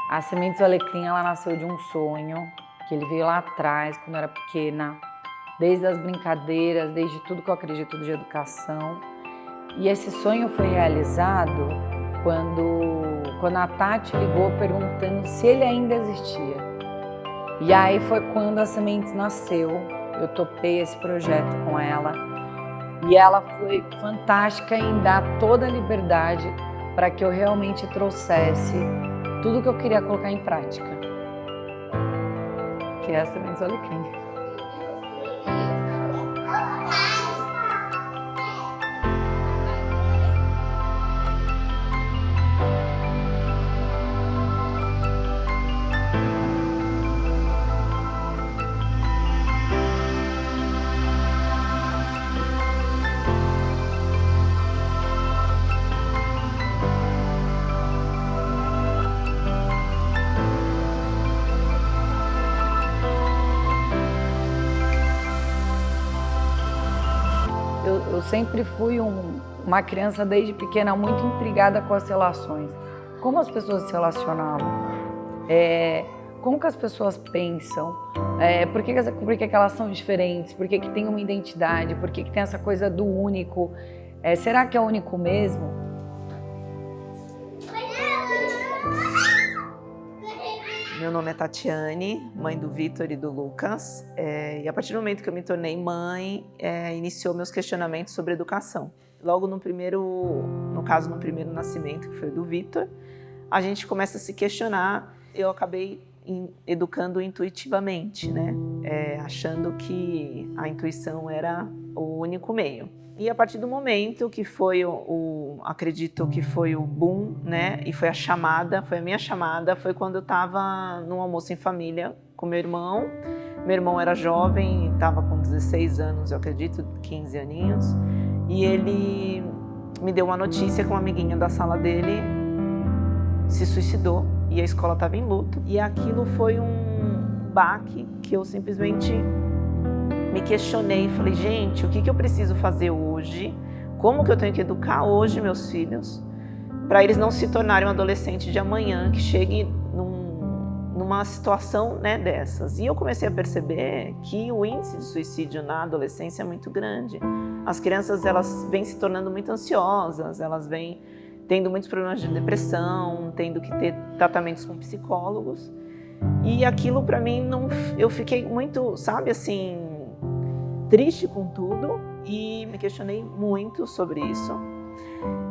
A Sementes do Alecrim, ela nasceu de um sonho que ele veio lá atrás, quando eu era pequena, desde as brincadeiras, desde tudo que eu acredito de educação. E esse sonho foi realizado quando a Tati ligou perguntando se ele ainda existia. E aí foi quando a Sementes nasceu, eu topei esse projeto com ela. E ela foi fantástica em dar toda a liberdade para que eu realmente trouxesse tudo que eu queria colocar em prática, que é a Sementes do Alecrim. Eu sempre fui uma criança desde pequena muito intrigada com as relações. Como as pessoas se relacionavam, como que as pessoas pensam, por que elas são diferentes, por que tem uma identidade, por que tem essa coisa do único. Será que é único mesmo? Meu nome é Tatiane, mãe do Vitor e do Lucas, e a partir do momento que eu me tornei mãe, iniciou meus questionamentos sobre educação. Logo no primeiro nascimento, que foi do Vitor, a gente começa a se questionar. Eu acabei educando intuitivamente, né? Achando que a intuição era o único meio. E a partir do momento que foi acredito que foi o boom, né? E foi a minha chamada, foi quando eu estava num almoço em família com meu irmão. Meu irmão era jovem, estava com 16 anos, eu acredito, 15 aninhos. E ele me deu uma notícia que uma amiguinha da sala dele se suicidou e a escola estava em luto. E aquilo foi um baque que eu simplesmente me questionei e falei, gente, o que eu preciso fazer hoje? Como que eu tenho que educar hoje meus filhos para eles não se tornarem um adolescente de amanhã que chegue numa situação, né, dessas? E eu comecei a perceber que o índice de suicídio na adolescência é muito grande. As crianças, elas vêm se tornando muito ansiosas, elas vêm tendo muitos problemas de depressão, tendo que ter tratamentos com psicólogos. E aquilo para mim, eu fiquei muito, sabe, assim, triste com tudo e me questionei muito sobre isso.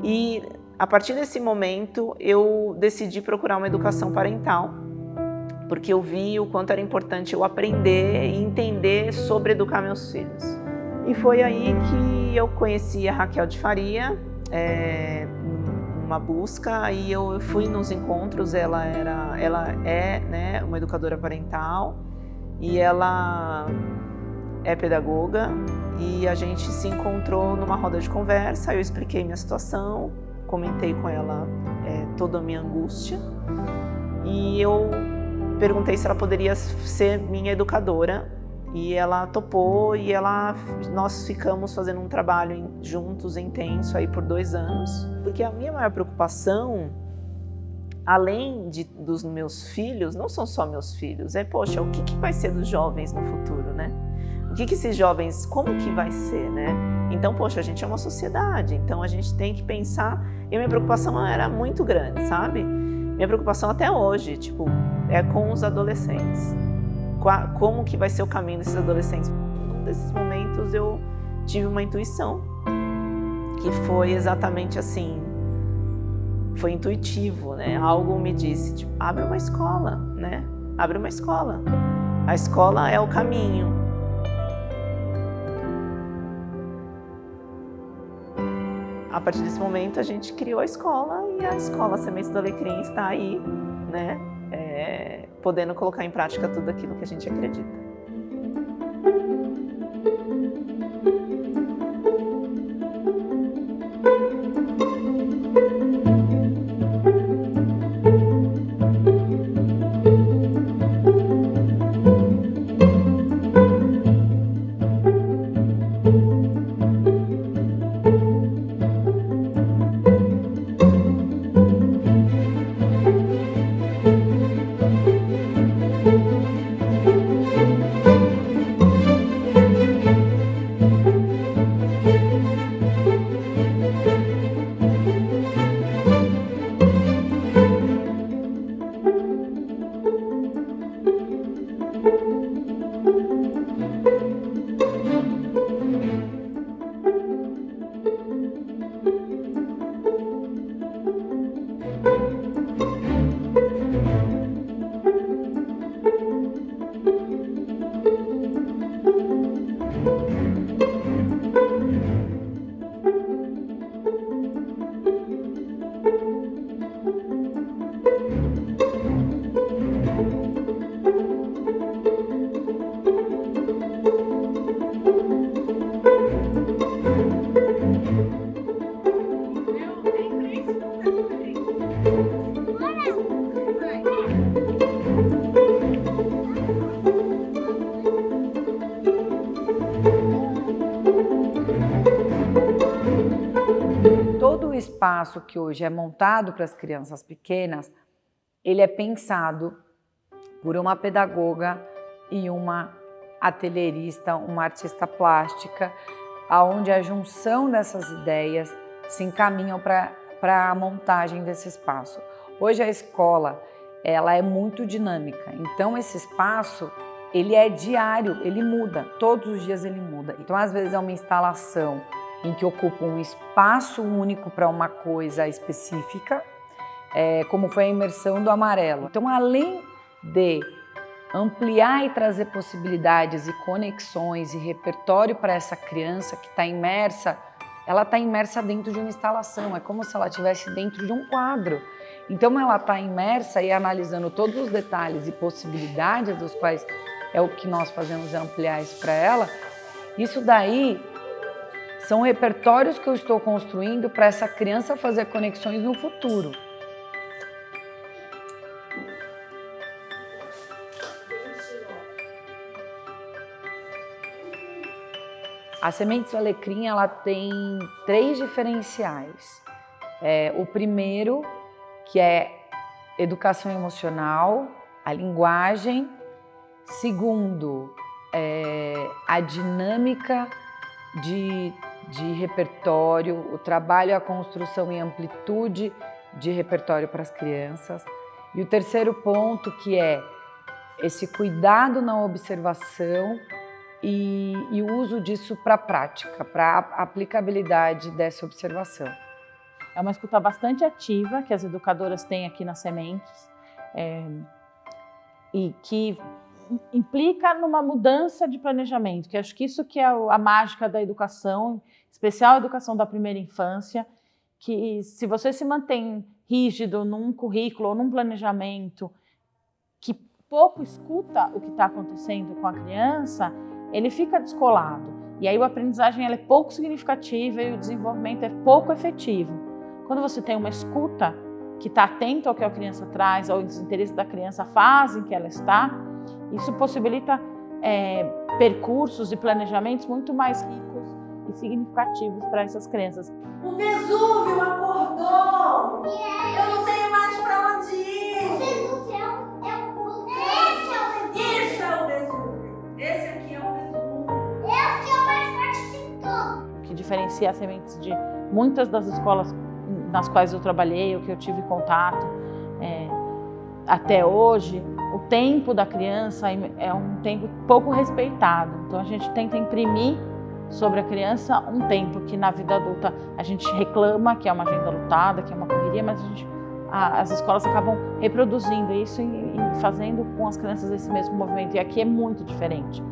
E a partir desse momento eu decidi procurar uma educação parental, porque eu vi o quanto era importante eu aprender e entender sobre educar meus filhos. E foi aí que eu conheci a Raquel de Faria, numa busca, e eu fui nos encontros. Ela é, né, uma educadora parental e ela é pedagoga, e a gente se encontrou numa roda de conversa. Eu expliquei minha situação, comentei com ela toda a minha angústia, e eu perguntei se ela poderia ser minha educadora, e ela topou, e nós ficamos fazendo um trabalho juntos, intenso, aí por 2 anos, porque a minha maior preocupação, além dos meus filhos, não são só meus filhos, poxa, o que vai ser dos jovens no futuro, né? O que esses jovens, como que vai ser, né? Então, poxa, a gente é uma sociedade, então a gente tem que pensar. E a minha preocupação era muito grande, sabe? Minha preocupação até hoje, tipo, é com os adolescentes. Como que vai ser o caminho desses adolescentes? Num desses momentos eu tive uma intuição, que foi exatamente assim, foi intuitivo, né? Algo me disse, tipo, abre uma escola, né? Abre uma escola. A escola é o caminho. A partir desse momento, a gente criou a escola, e a escola Sementes do Alecrim está aí, né, podendo colocar em prática tudo aquilo que a gente acredita. espaço que hoje é montado para as crianças pequenas, ele é pensado por uma pedagoga e uma atelierista, uma artista plástica, aonde a junção dessas ideias se encaminham para a montagem desse espaço. Hoje a escola, ela é muito dinâmica, então esse espaço, ele é diário, ele muda, todos os dias ele muda. Então às vezes é uma instalação em que ocupa um espaço único para uma coisa específica, como foi a imersão do amarelo. Então, além de ampliar e trazer possibilidades e conexões e repertório para essa criança que está imersa, ela está imersa dentro de uma instalação, é como se ela estivesse dentro de um quadro. Então, ela está imersa e analisando todos os detalhes e possibilidades, dos quais é o que nós fazemos, é ampliar isso para ela. Isso daí são repertórios que eu estou construindo para essa criança fazer conexões no futuro. A Sementes do Alecrim, ela tem 3 diferenciais. O primeiro, que é educação emocional, a linguagem. Segundo, a dinâmica de repertório, o trabalho, a construção e amplitude de repertório para as crianças. E o terceiro ponto, que é esse cuidado na observação e o uso disso para a prática, para a aplicabilidade dessa observação. É uma escuta bastante ativa que as educadoras têm aqui nas Sementes e que implica numa mudança de planejamento, que acho que isso que é a mágica da educação, especial a educação da primeira infância, que se você se mantém rígido num currículo ou num planejamento que pouco escuta o que está acontecendo com a criança, ele fica descolado. E aí a aprendizagem ela é pouco significativa e o desenvolvimento é pouco efetivo. Quando você tem uma escuta que está atento ao que a criança traz, aos interesses da criança, a fase em que ela está, isso possibilita percursos e planejamentos muito mais ricos e significativos para essas crianças. O Vesúvio acordou! Eu não tenho mais para onde ir! O Vesúvio é um vulcão. Isso é o Vesúvio! Esse aqui é o Vesúvio! Esse é o mais forte de todos. O que diferencia as Sementes de muitas das escolas nas quais eu trabalhei, ou que eu tive contato até hoje, o tempo da criança é um tempo pouco respeitado. Então a gente tenta imprimir sobre a criança um tempo que na vida adulta a gente reclama que é uma agenda lotada, que é uma correria, mas as escolas acabam reproduzindo isso e fazendo com as crianças esse mesmo movimento. E aqui é muito diferente.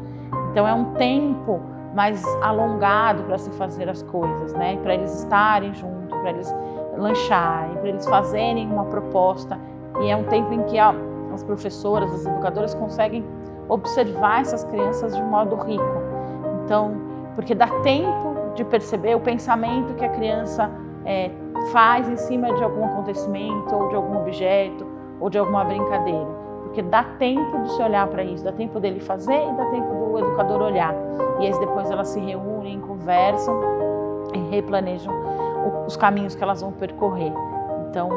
Então é um tempo mais alongado para se fazer as coisas, né? Para eles estarem juntos, para eles lancharem, para eles fazerem uma proposta. E é um tempo em que as professoras, as educadoras conseguem observar essas crianças de modo rico. Então, porque dá tempo de perceber o pensamento que a criança faz em cima de algum acontecimento, ou de algum objeto, ou de alguma brincadeira. Porque dá tempo de se olhar para isso, dá tempo dele fazer e dá tempo do educador olhar. E aí depois elas se reúnem, conversam e replanejam os caminhos que elas vão percorrer. Então,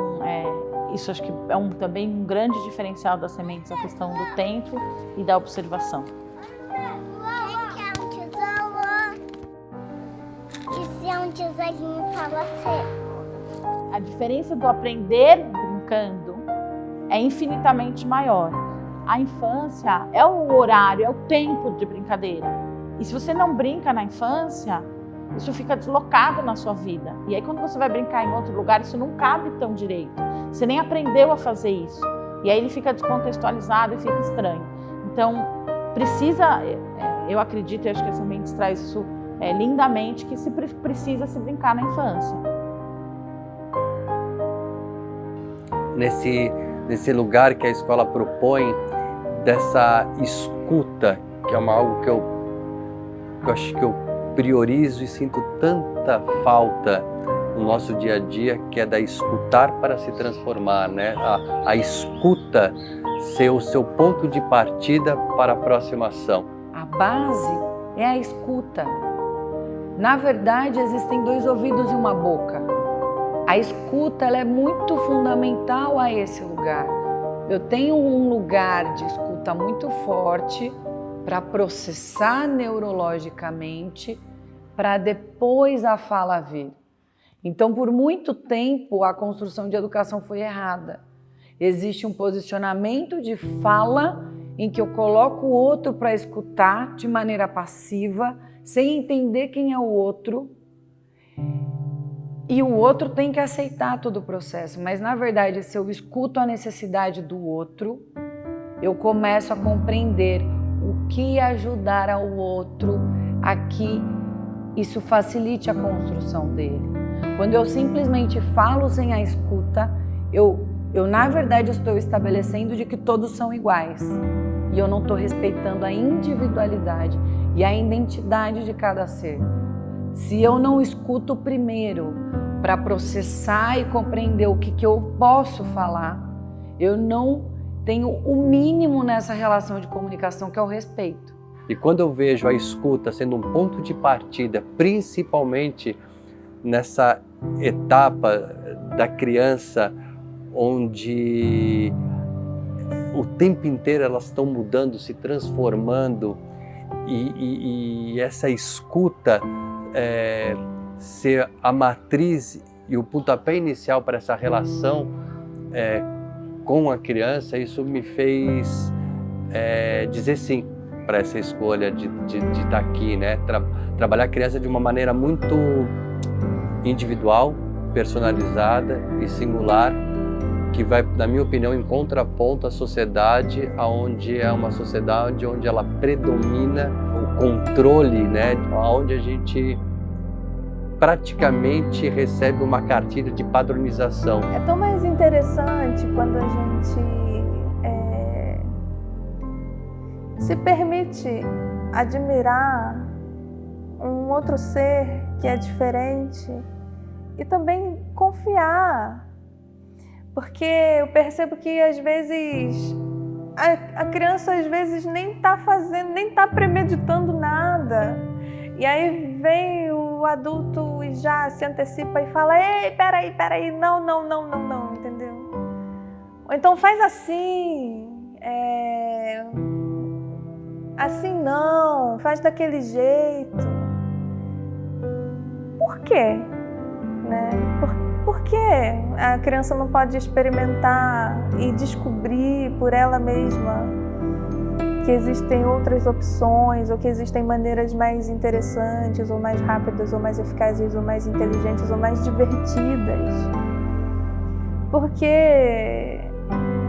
isso acho que é também um grande diferencial das Sementes, a questão do tempo e da observação. Quem quer um tesouro? Isso é um tesourinho para você. A diferença do aprender brincando é infinitamente maior. A infância é o horário, é o tempo de brincadeira. E se você não brinca na infância, isso fica deslocado na sua vida. E aí quando você vai brincar em outro lugar, isso não cabe tão direito. Você nem aprendeu a fazer isso. E aí ele fica descontextualizado e fica estranho. Então, eu acredito, e acho que a Sementes traz isso lindamente, que precisa se brincar na infância. Nesse lugar que a escola propõe, dessa escuta, que é algo que eu acho que eu priorizo e sinto tanta falta no nosso dia a dia, que é da escutar para se transformar, né? A escuta ser o seu ponto de partida para a próxima ação. A base é a escuta. Na verdade, existem 2 ouvidos e uma boca. A escuta ela é muito fundamental a esse lugar. Eu tenho um lugar de escuta muito forte para processar neurologicamente, para depois a fala vir. Então, por muito tempo, a construção de educação foi errada. Existe um posicionamento de fala em que eu coloco o outro para escutar de maneira passiva, sem entender quem é o outro. E o outro tem que aceitar todo o processo. Mas, na verdade, se eu escuto a necessidade do outro, eu começo a compreender o que ajudar ao outro a que isso facilite a construção dele. Quando eu simplesmente falo sem a escuta, eu na verdade estou estabelecendo de que todos são iguais. E eu não estou respeitando a individualidade e a identidade de cada ser. Se eu não escuto primeiro para processar e compreender o que eu posso falar, eu não tenho o mínimo nessa relação de comunicação, que é o respeito. E quando eu vejo a escuta sendo um ponto de partida, principalmente nessa etapa da criança, onde o tempo inteiro elas estão mudando, se transformando, e essa escuta ser a matriz e o pontapé inicial para essa relação com a criança, isso me fez dizer sim para essa escolha de estar aqui, né? Trabalhar a criança de uma maneira muito individual, personalizada e singular, que vai, na minha opinião, em contraponto à sociedade, onde é uma sociedade onde ela predomina o controle, né? Onde a gente praticamente recebe uma cartilha de padronização. É tão mais interessante quando a gente se permite admirar um outro ser que é diferente e também confiar. Porque eu percebo que às vezes a criança às vezes nem está fazendo, nem está premeditando nada. E aí vem o adulto e já se antecipa e fala: ei, peraí, não, entendeu? Ou então faz assim, assim não, faz daquele jeito. Por quê? Né? Por que a criança não pode experimentar e descobrir por ela mesma que existem outras opções, ou que existem maneiras mais interessantes, ou mais rápidas, ou mais eficazes, ou mais inteligentes, ou mais divertidas? Porque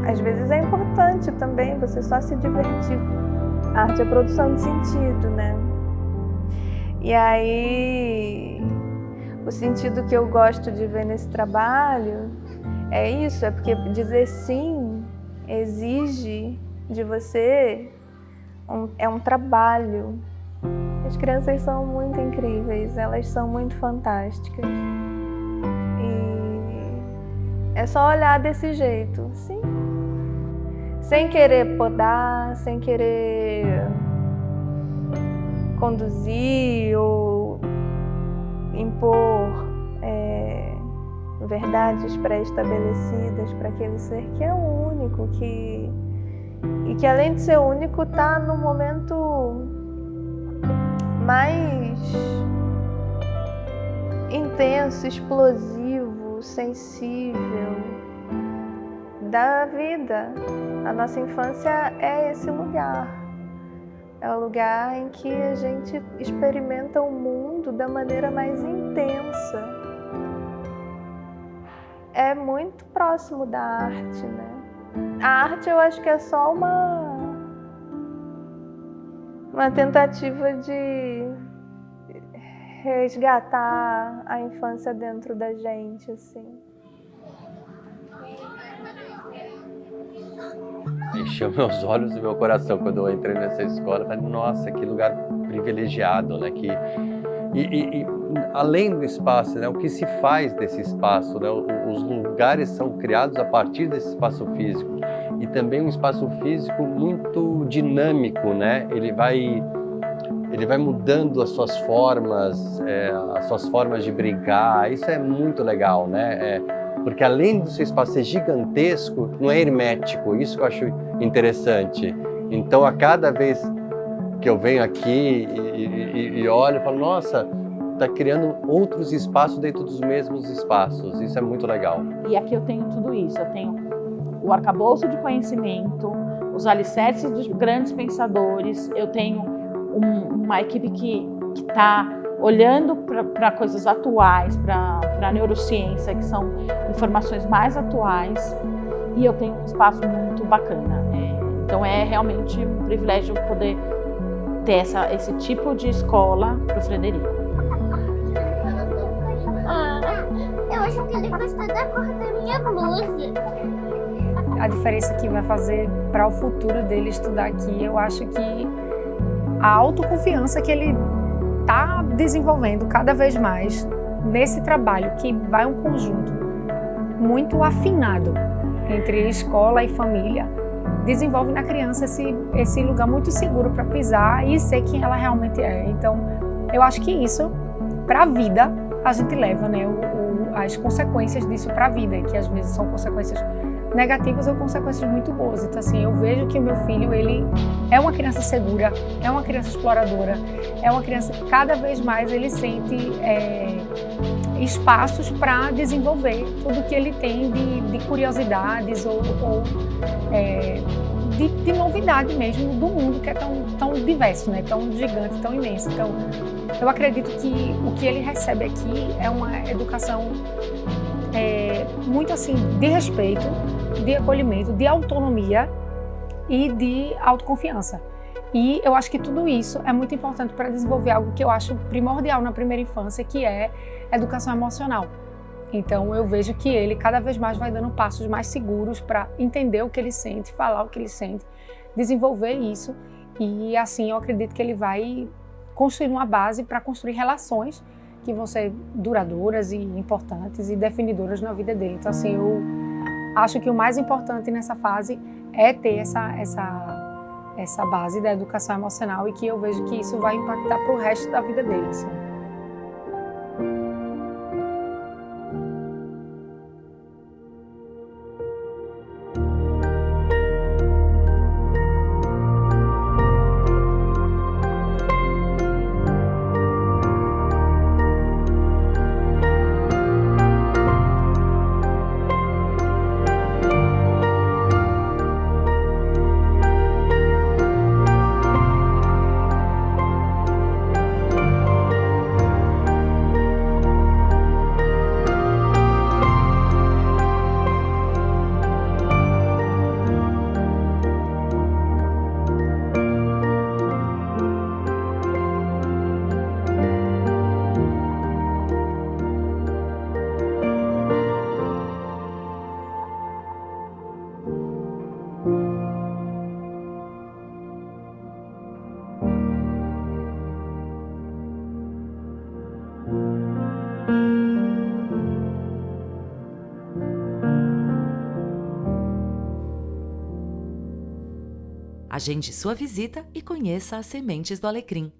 às vezes é importante também você só se divertir. A arte é produção de sentido, né? E aí, o sentido que eu gosto de ver nesse trabalho é isso, é porque dizer sim exige de você um trabalho. As crianças são muito incríveis, elas são muito fantásticas. E é só olhar desse jeito, sim. Sem querer podar, sem querer conduzir ou impor verdades pré-estabelecidas para aquele ser que é único, e que além de ser único está no momento mais intenso, explosivo, sensível da vida. A nossa infância é esse lugar. É o lugar em que a gente experimenta o mundo da maneira mais intensa. É muito próximo da arte, né? A arte, eu acho que é só uma tentativa de resgatar a infância dentro da gente, assim. Encheu meus olhos e meu coração quando eu entrei nessa escola. Falei, nossa, que lugar privilegiado, né? E além do espaço, né? O que se faz desse espaço, né? Os lugares são criados a partir desse espaço físico. E também um espaço físico muito dinâmico, né? Ele vai ele vai mudando as suas formas de brincar. Isso é muito legal, né? Porque além do seu espaço ser gigantesco, não é hermético. Isso que eu acho interessante. Então, a cada vez que eu venho aqui e olho, eu falo, nossa, está criando outros espaços dentro dos mesmos espaços. Isso é muito legal. E aqui eu tenho tudo isso. Eu tenho o arcabouço de conhecimento, os alicerces dos grandes pensadores. Eu tenho uma equipe que está olhando para coisas atuais, para a neurociência, que são informações mais atuais. E eu tenho um espaço muito bacana. Então é realmente um privilégio poder ter esse tipo de escola para o Frederico. Eu acho que ele gostou da cor da minha blusa. A diferença que vai fazer para o futuro dele estudar aqui, eu acho que a autoconfiança que ele está desenvolvendo cada vez mais nesse trabalho, que vai um conjunto muito afinado entre escola e família, desenvolve na criança esse lugar muito seguro para pisar e ser quem ela realmente é. Então, eu acho que isso, para a vida, a gente leva, né, as consequências disso para a vida, que às vezes são consequências negativas ou consequências muito boas. Então, assim, eu vejo que o meu filho, ele é uma criança segura, é uma criança exploradora, é uma criança que cada vez mais ele sente espaços para desenvolver tudo que ele tem de curiosidades ou de novidade mesmo do mundo, que é tão diverso, né? Tão gigante, tão imenso. Então, eu acredito que o que ele recebe aqui é uma educação muito assim de respeito, de acolhimento, de autonomia e de autoconfiança. E eu acho que tudo isso é muito importante para desenvolver algo que eu acho primordial na primeira infância, que é educação emocional. Então eu vejo que ele cada vez mais vai dando passos mais seguros para entender o que ele sente, falar o que ele sente, desenvolver isso. E assim eu acredito que ele vai construir uma base para construir relações que vão ser duradouras e importantes e definidoras na vida dele. Então assim, eu acho que o mais importante nessa fase é ter essa base da educação emocional e que eu vejo que isso vai impactar para o resto da vida dele. Assim. Agende sua visita e conheça as sementes do alecrim.